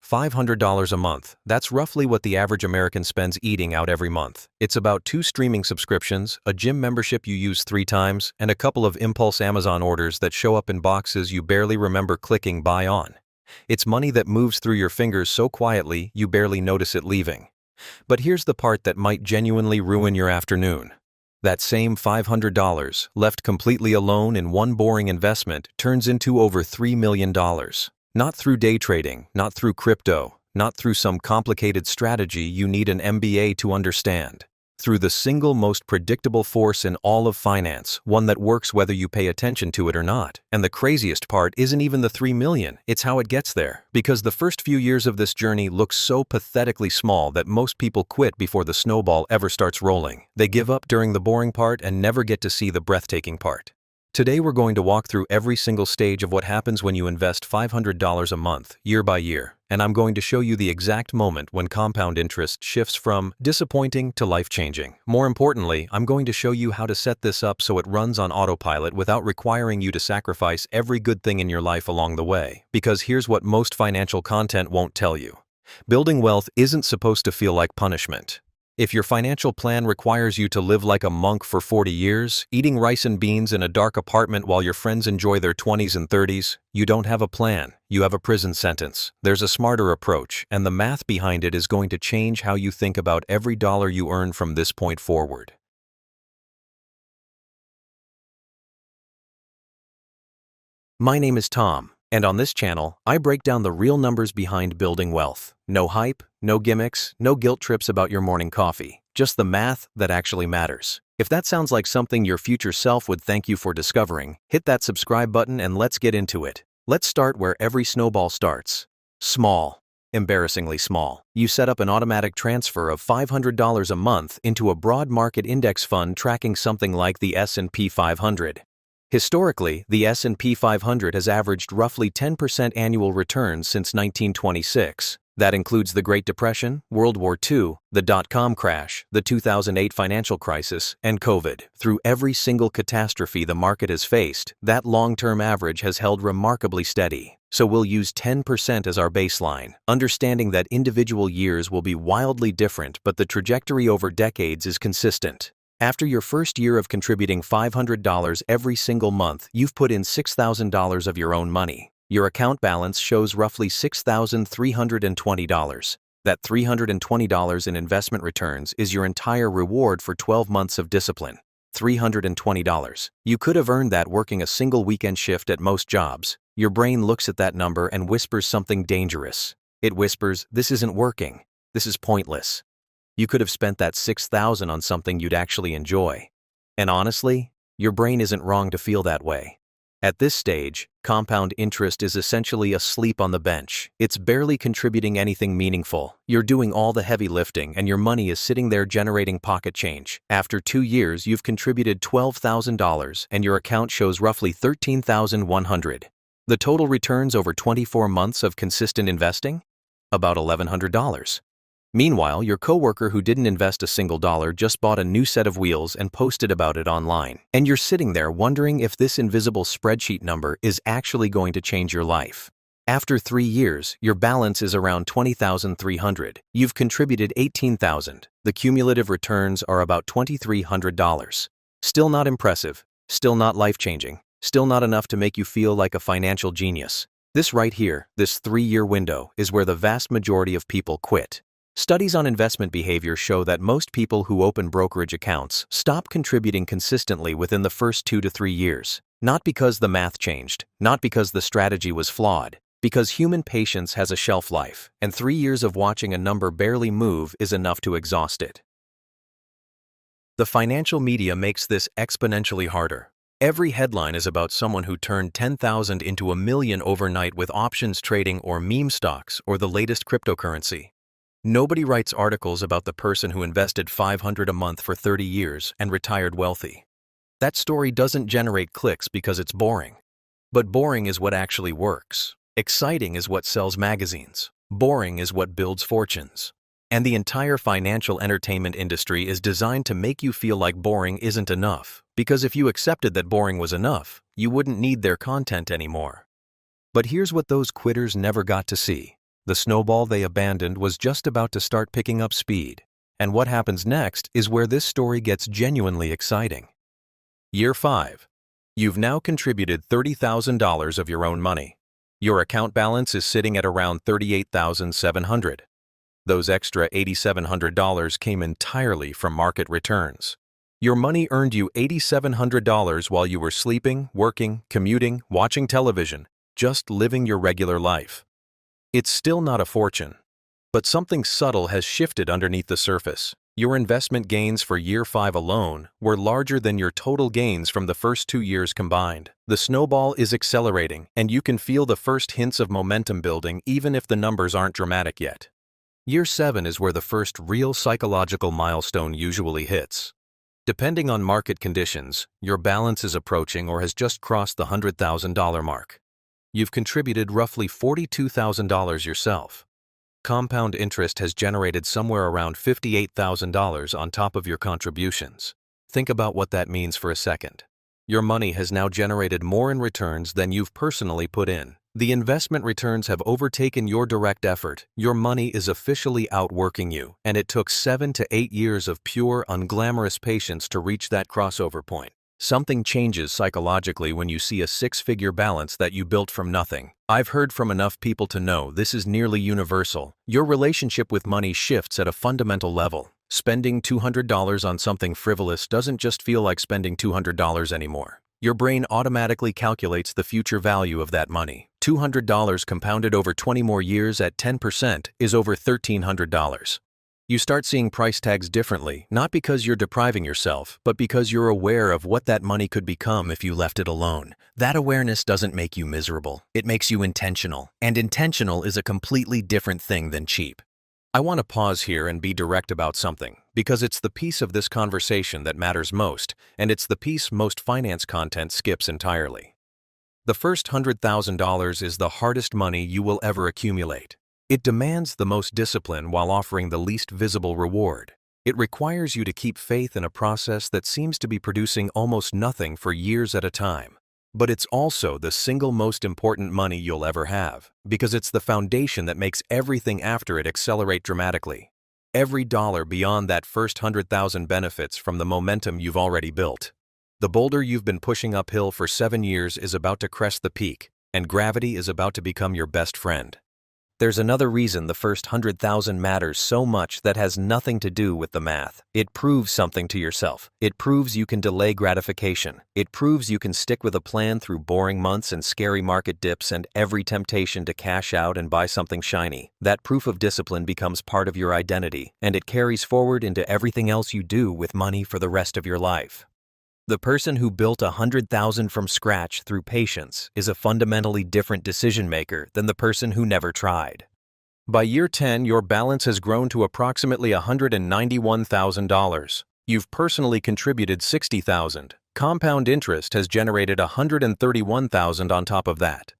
$500 a month. That's roughly what the average American spends eating out every month. It's about 2 streaming subscriptions, a gym membership you use 3 times, and a couple of impulse Amazon orders that show up in boxes you barely remember clicking buy on. It's money that moves through your fingers so quietly you barely notice it leaving. But here's the part that might genuinely ruin your afternoon. That same $500, left completely alone in one boring investment, turns into over $3 million. Not through day trading, not through crypto, not through some complicated strategy you need an MBA to understand. Through the single most predictable force in all of finance, one that works whether you pay attention to it or not. And the craziest part isn't even the 3 million, it's how it gets there. Because the first few years of this journey look so pathetically small that most people quit before the snowball ever starts rolling. They give up during the boring part and never get to see the breathtaking part. Today we're going to walk through every single stage of what happens when you invest $500 a month, year by year, and I'm going to show you the exact moment when compound interest shifts from disappointing to life-changing. More importantly, I'm going to show you how to set this up so it runs on autopilot without requiring you to sacrifice every good thing in your life along the way. Because here's what most financial content won't tell you. Building wealth isn't supposed to feel like punishment. If your financial plan requires you to live like a monk for 40 years, eating rice and beans in a dark apartment while your friends enjoy their 20s and 30s, you don't have a plan, you have a prison sentence. There's a smarter approach, and the math behind it is going to change how you think about every dollar you earn from this point forward. My name is Tom, and on this channel, I break down the real numbers behind building wealth. No hype, no gimmicks, no guilt trips about your morning coffee. Just the math that actually matters. If that sounds like something your future self would thank you for discovering, hit that subscribe button and let's get into it. Let's start where every snowball starts. Small. Embarrassingly small. You set up an automatic transfer of $500 a month into a broad market index fund tracking something like the S&P 500. Historically, the S&P 500 has averaged roughly 10% annual returns since 1926. That includes the Great Depression, World War II, the dot-com crash, the 2008 financial crisis, and COVID. Through every single catastrophe the market has faced, that long-term average has held remarkably steady. So we'll use 10% as our baseline, understanding that individual years will be wildly different, but the trajectory over decades is consistent. After your first year of contributing $500 every single month, you've put in $6,000 of your own money. Your account balance shows roughly $6,320. That $320 in investment returns is your entire reward for 12 months of discipline. $320. You could have earned that working a single weekend shift at most jobs. Your brain looks at that number and whispers something dangerous. It whispers, "This isn't working. This is pointless." You could have spent that $6,000 on something you'd actually enjoy. And honestly, your brain isn't wrong to feel that way. At this stage, compound interest is essentially asleep on the bench. It's barely contributing anything meaningful. You're doing all the heavy lifting and your money is sitting there generating pocket change. After 2 years, you've contributed $12,000 and your account shows roughly $13,100. The total returns over 24 months of consistent investing? About $1,100. Meanwhile, your coworker who didn't invest a single dollar just bought a new set of wheels and posted about it online. And you're sitting there wondering if this invisible spreadsheet number is actually going to change your life. After 3 years, your balance is around $20,300. You've contributed $18,000. The cumulative returns are about $2,300. Still not impressive, still not life-changing, still not enough to make you feel like a financial genius. This right here, this 3-year window, is where the vast majority of people quit. Studies on investment behavior show that most people who open brokerage accounts stop contributing consistently within the first 2 to 3 years. Not because the math changed, not because the strategy was flawed, because human patience has a shelf life, and 3 years of watching a number barely move is enough to exhaust it. The financial media makes this exponentially harder. Every headline is about someone who turned 10,000 into $1 million overnight with options trading or meme stocks or the latest cryptocurrency. Nobody writes articles about the person who invested $500 a month for 30 years and retired wealthy. That story doesn't generate clicks because it's boring. But boring is what actually works. Exciting is what sells magazines. Boring is what builds fortunes. And the entire financial entertainment industry is designed to make you feel like boring isn't enough, because if you accepted that boring was enough, you wouldn't need their content anymore. But here's what those quitters never got to see. The snowball they abandoned was just about to start picking up speed. And what happens next is where this story gets genuinely exciting. Year 5. You've now contributed $30,000 of your own money. Your account balance is sitting at around $38,700. Those extra $8,700 came entirely from market returns. Your money earned you $8,700 while you were sleeping, working, commuting, watching television, just living your regular life. It's still not a fortune. But something subtle has shifted underneath the surface. Your investment gains for year 5 alone were larger than your total gains from the first 2 years combined. The snowball is accelerating, and you can feel the first hints of momentum building even if the numbers aren't dramatic yet. Year 7 is where the first real psychological milestone usually hits. Depending on market conditions, your balance is approaching or has just crossed the $100,000 mark. You've contributed roughly $42,000 yourself. Compound interest has generated somewhere around $58,000 on top of your contributions. Think about what that means for a second. Your money has now generated more in returns than you've personally put in. The investment returns have overtaken your direct effort. Your money is officially outworking you, and it took 7 to 8 years of pure, unglamorous patience to reach that crossover point. Something changes psychologically when you see a 6-figure balance that you built from nothing. I've heard from enough people to know this is nearly universal. Your relationship with money shifts at a fundamental level. Spending $200 on something frivolous doesn't just feel like spending $200 anymore. Your brain automatically calculates the future value of that money. $200 compounded over 20 more years at 10% is over $1,300. You start seeing price tags differently, not because you're depriving yourself, but because you're aware of what that money could become if you left it alone. That awareness doesn't make you miserable. It makes you intentional. And intentional is a completely different thing than cheap. I want to pause here and be direct about something, because it's the piece of this conversation that matters most, and it's the piece most finance content skips entirely. The first $100,000 is the hardest money you will ever accumulate. It demands the most discipline while offering the least visible reward. It requires you to keep faith in a process that seems to be producing almost nothing for years at a time. But it's also the single most important money you'll ever have, because it's the foundation that makes everything after it accelerate dramatically. Every dollar beyond that first 100,000 benefits from the momentum you've already built. The boulder you've been pushing uphill for 7 years is about to crest the peak, and gravity is about to become your best friend. There's another reason the first 100,000 matters so much that has nothing to do with the math. It proves something to yourself. It proves you can delay gratification. It proves you can stick with a plan through boring months and scary market dips and every temptation to cash out and buy something shiny. That proof of discipline becomes part of your identity, and it carries forward into everything else you do with money for the rest of your life. The person who built 100,000 from scratch through patience is a fundamentally different decision maker than the person who never tried. By year 10, your balance has grown to approximately $191,000. You've personally contributed $60,000. Compound interest has generated $131,000 on top of that.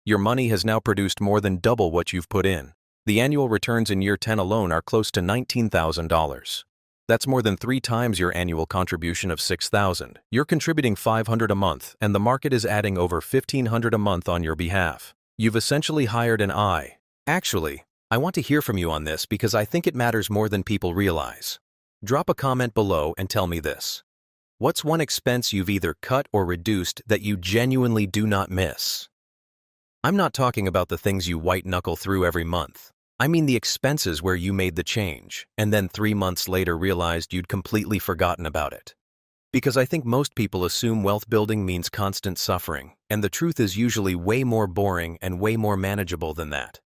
Your money has now produced more than double what you've put in. The annual returns in year 10 alone are close to $19,000. That's more than 3 times your annual contribution of $6,000. You're contributing $500 a month, and the market is adding over $1,500 a month on your behalf. You've essentially hired an eye. Actually, I want to hear from you on this because I think it matters more than people realize. Drop a comment below and tell me this. What's one expense you've either cut or reduced that you genuinely do not miss? I'm not talking about the things you white-knuckle through every month. I mean the expenses where you made the change, and then 3 months later realized you'd completely forgotten about it. Because I think most people assume wealth building means constant suffering, and the truth is usually way more boring and way more manageable than that.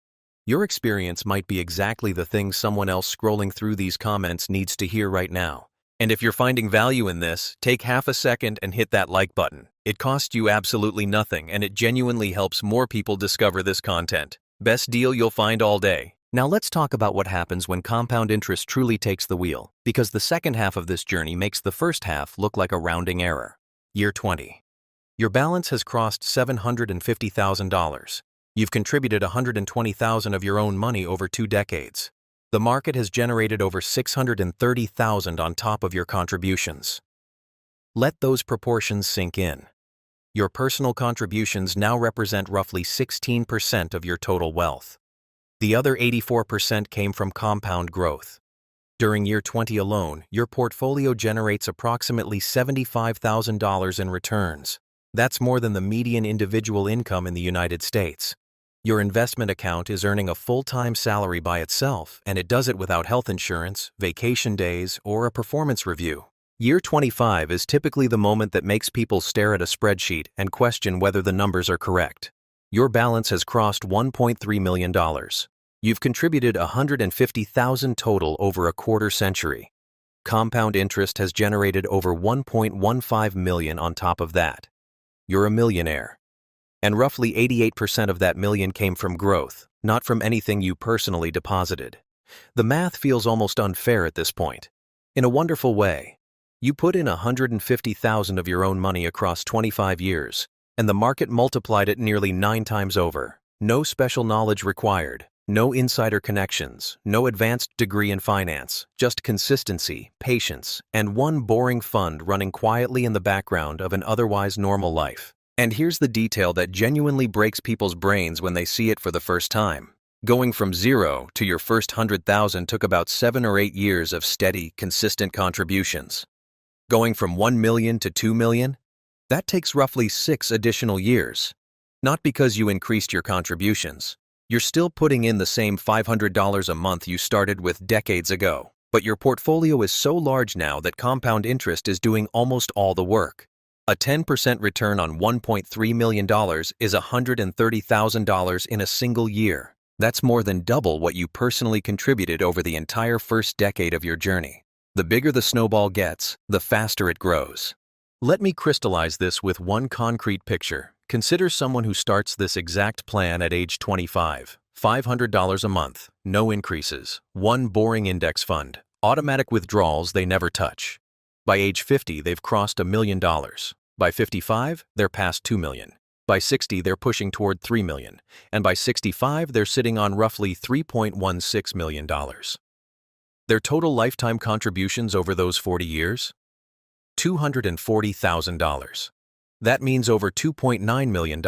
Your experience might be exactly the thing someone else scrolling through these comments needs to hear right now. And if you're finding value in this, take half a second and hit that like button. It costs you absolutely nothing, and it genuinely helps more people discover this content. Best deal you'll find all day. Now let's talk about what happens when compound interest truly takes the wheel, because the second half of this journey makes the first half look like a rounding error. Year 20. Your balance has crossed $750,000. You've contributed $120,000 of your own money over 2 decades. The market has generated over $630,000 on top of your contributions. Let those proportions sink in. Your personal contributions now represent roughly 16% of your total wealth. The other 84% came from compound growth. During year 20 alone, your portfolio generates approximately $75,000 in returns. That's more than the median individual income in the United States. Your investment account is earning a full-time salary by itself, and it does it without health insurance, vacation days, or a performance review. Year 25 is typically the moment that makes people stare at a spreadsheet and question whether the numbers are correct. Your balance has crossed $1.3 million. You've contributed $150,000 total over a quarter century. Compound interest has generated over $1.15 million on top of that. You're a millionaire. And roughly 88% of that million came from growth, not from anything you personally deposited. The math feels almost unfair at this point. In a wonderful way. You put in $150,000 of your own money across 25 years, and the market multiplied it nearly 9 times over. No special knowledge required, no insider connections, no advanced degree in finance, just consistency, patience, and one boring fund running quietly in the background of an otherwise normal life. And here's the detail that genuinely breaks people's brains when they see it for the first time. Going from zero to your first $100,000 took about 7 or 8 years of steady, consistent contributions. Going from 1 million to 2 million? That takes roughly 6 additional years. Not because you increased your contributions. You're still putting in the same $500 a month you started with decades ago. But your portfolio is so large now that compound interest is doing almost all the work. A 10% return on $1.3 million is $130,000 in a single year. That's more than double what you personally contributed over the entire first decade of your journey. The bigger the snowball gets, the faster it grows. Let me crystallize this with one concrete picture. Consider someone who starts this exact plan at age 25. $500 a month, no increases, one boring index fund, automatic withdrawals they never touch. By age 50, they've crossed $1 million. By 55, they're past $2 million. By 60, they're pushing toward $3 million. And by 65, they're sitting on roughly $3.16 million. Their total lifetime contributions over those 40 years? $240,000. That means over $2.9 million,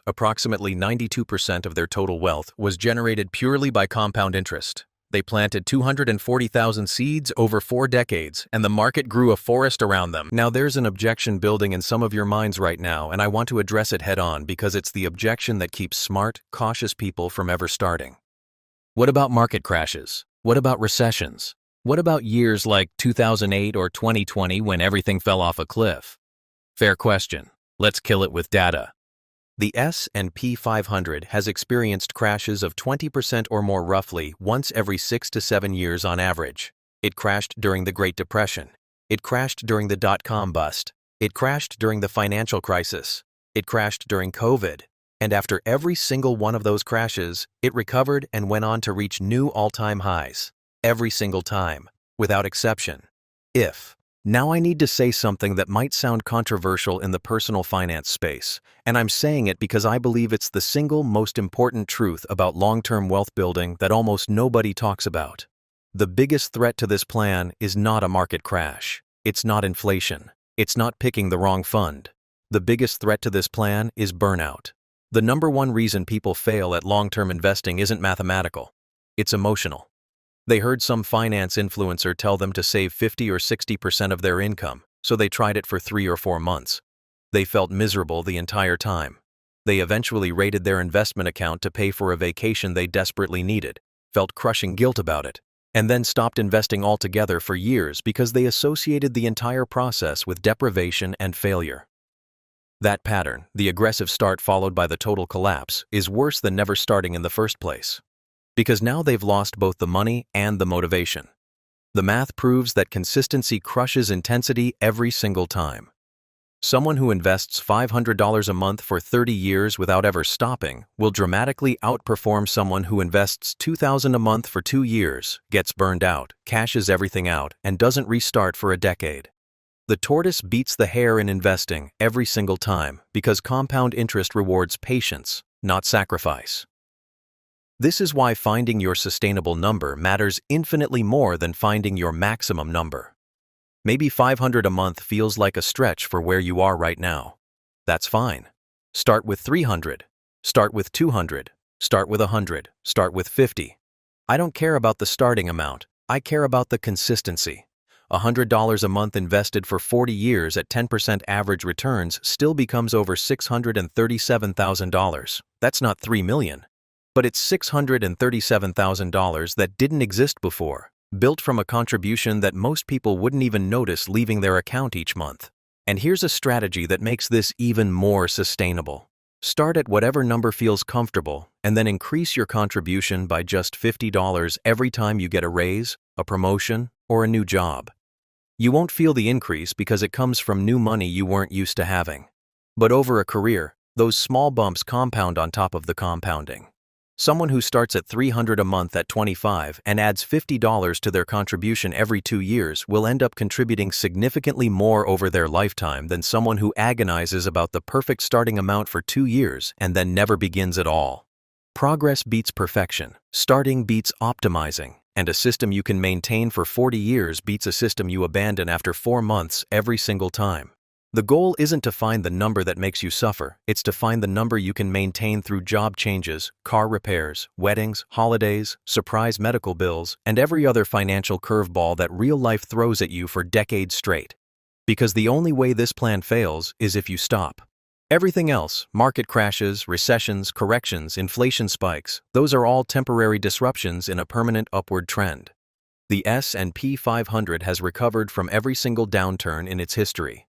approximately 92% of their total wealth, was generated purely by compound interest. They planted 240,000 seeds over 4 decades, and the market grew a forest around them. Now there's an objection building in some of your minds right now, and I want to address it head on because it's the objection that keeps smart, cautious people from ever starting. What about market crashes? What about recessions? What about years like 2008 or 2020 when everything fell off a cliff? Fair question. Let's kill it with data. The S&P 500 has experienced crashes of 20% or more roughly once every 6 to 7 years on average. It crashed during the Great Depression. It crashed during the dot-com bust. It crashed during the financial crisis. It crashed during COVID. And after every single one of those crashes, it recovered and went on to reach new all-time highs. Every single time, without exception. Now I need to say something that might sound controversial in the personal finance space, and I'm saying it because I believe it's the single most important truth about long-term wealth building that almost nobody talks about. The biggest threat to this plan is not a market crash. It's not inflation. It's not picking the wrong fund. The biggest threat to this plan is burnout. The number one reason people fail at long-term investing isn't mathematical. It's emotional. They heard some finance influencer tell them to save 50 or 60% of their income, so they tried it for 3 or 4 months. They felt miserable the entire time. They eventually raided their investment account to pay for a vacation they desperately needed, felt crushing guilt about it, and then stopped investing altogether for years because they associated the entire process with deprivation and failure. That pattern, the aggressive start followed by the total collapse, is worse than never starting in the first place. Because now they've lost both the money and the motivation. The math proves that consistency crushes intensity every single time. Someone who invests $500 a month for 30 years without ever stopping will dramatically outperform someone who invests $2,000 a month for 2 years, gets burned out, cashes everything out, and doesn't restart for a decade. The tortoise beats the hare in investing every single time because compound interest rewards patience, not sacrifice. This is why finding your sustainable number matters infinitely more than finding your maximum number. Maybe $500 a month feels like a stretch for where you are right now. That's fine. Start with $300. Start with $200. Start with 100, start with 50. I don't care about the starting amount, I care about the consistency. $100 a month invested for 40 years at 10% average returns still becomes over $637,000. That's not $3 million. But it's $637,000 that didn't exist before, built from a contribution that most people wouldn't even notice leaving their account each month. And here's a strategy that makes this even more sustainable. Start at whatever number feels comfortable, and then increase your contribution by just $50 every time you get a raise, a promotion, or a new job. You won't feel the increase because it comes from new money you weren't used to having. But over a career, those small bumps compound on top of the compounding. Someone who starts at $300 a month at 25 and adds $50 to their contribution every 2 years will end up contributing significantly more over their lifetime than someone who agonizes about the perfect starting amount for 2 years and then never begins at all. Progress beats perfection, starting beats optimizing, and a system you can maintain for 40 years beats a system you abandon after 4 months every single time. The goal isn't to find the number that makes you suffer, it's to find the number you can maintain through job changes, car repairs, weddings, holidays, surprise medical bills, and every other financial curveball that real life throws at you for decades straight. Because the only way this plan fails is if you stop. Everything else, market crashes, recessions, corrections, inflation spikes, those are all temporary disruptions in a permanent upward trend. The S&P 500 has recovered from every single downturn in its history.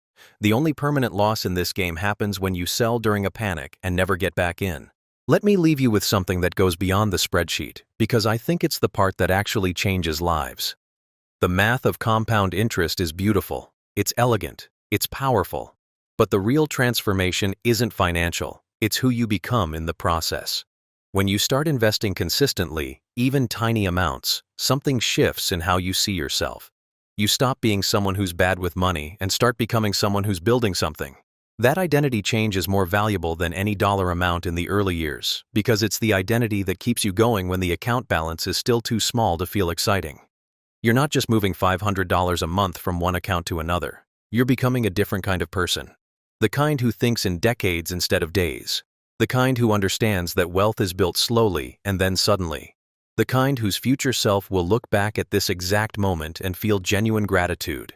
The only permanent loss in this game happens when you sell during a panic and never get back in. Let me leave you with something that goes beyond the spreadsheet, because I think it's the part that actually changes lives. The math of compound interest is beautiful, it's elegant, it's powerful. But the real transformation isn't financial, it's who you become in the process. When you start investing consistently, even tiny amounts, something shifts in how you see yourself. You stop being someone who's bad with money and start becoming someone who's building something. That identity change is more valuable than any dollar amount in the early years, because it's the identity that keeps you going when the account balance is still too small to feel exciting. You're not just moving $500 a month from one account to another. You're becoming a different kind of person. The kind who thinks in decades instead of days. The kind who understands that wealth is built slowly and then suddenly. The kind whose future self will look back at this exact moment and feel genuine gratitude.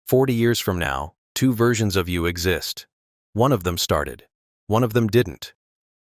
40 years from now, 2 versions of you exist. One of them started. One of them didn't.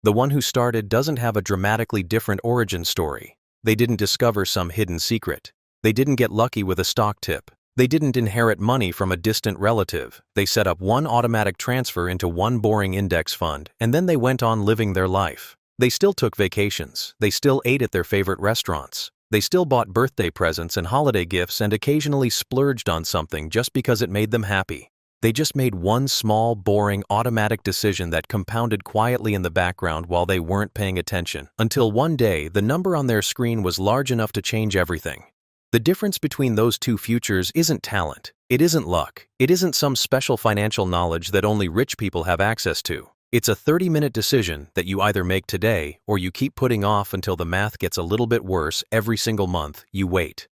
The one who started doesn't have a dramatically different origin story. They didn't discover some hidden secret. They didn't get lucky with a stock tip. They didn't inherit money from a distant relative. They set up one automatic transfer into one boring index fund, and then they went on living their life. They still took vacations. They still ate at their favorite restaurants. They still bought birthday presents and holiday gifts and occasionally splurged on something just because it made them happy. They just made one small, boring, automatic decision that compounded quietly in the background while they weren't paying attention, until one day the number on their screen was large enough to change everything. The difference between those 2 futures isn't talent, it isn't luck, it isn't some special financial knowledge that only rich people have access to. It's a 30-minute decision that you either make today or you keep putting off until the math gets a little bit worse every single month you wait.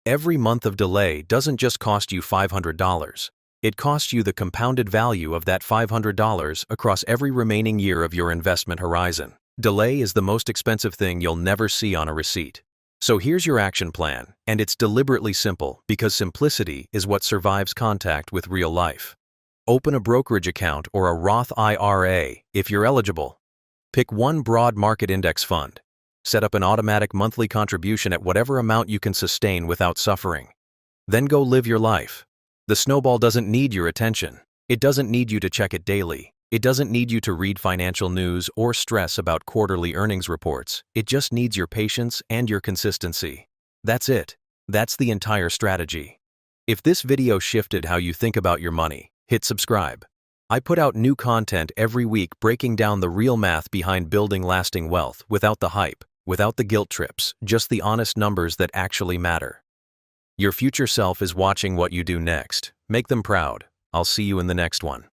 Every month of delay doesn't just cost you $500. It costs you the compounded value of that $500 across every remaining year of your investment horizon. Delay is the most expensive thing you'll never see on a receipt. So here's your action plan, and it's deliberately simple because simplicity is what survives contact with real life. Open a brokerage account or a Roth IRA if you're eligible. Pick one broad market index fund. Set up an automatic monthly contribution at whatever amount you can sustain without suffering. Then go live your life. The snowball doesn't need your attention. It doesn't need you to check it daily. It doesn't need you to read financial news or stress about quarterly earnings reports. It just needs your patience and your consistency. That's it. That's the entire strategy. If this video shifted how you think about your money, hit subscribe. I put out new content every week breaking down the real math behind building lasting wealth without the hype, without the guilt trips, just the honest numbers that actually matter. Your future self is watching what you do next. Make them proud. I'll see you in the next one.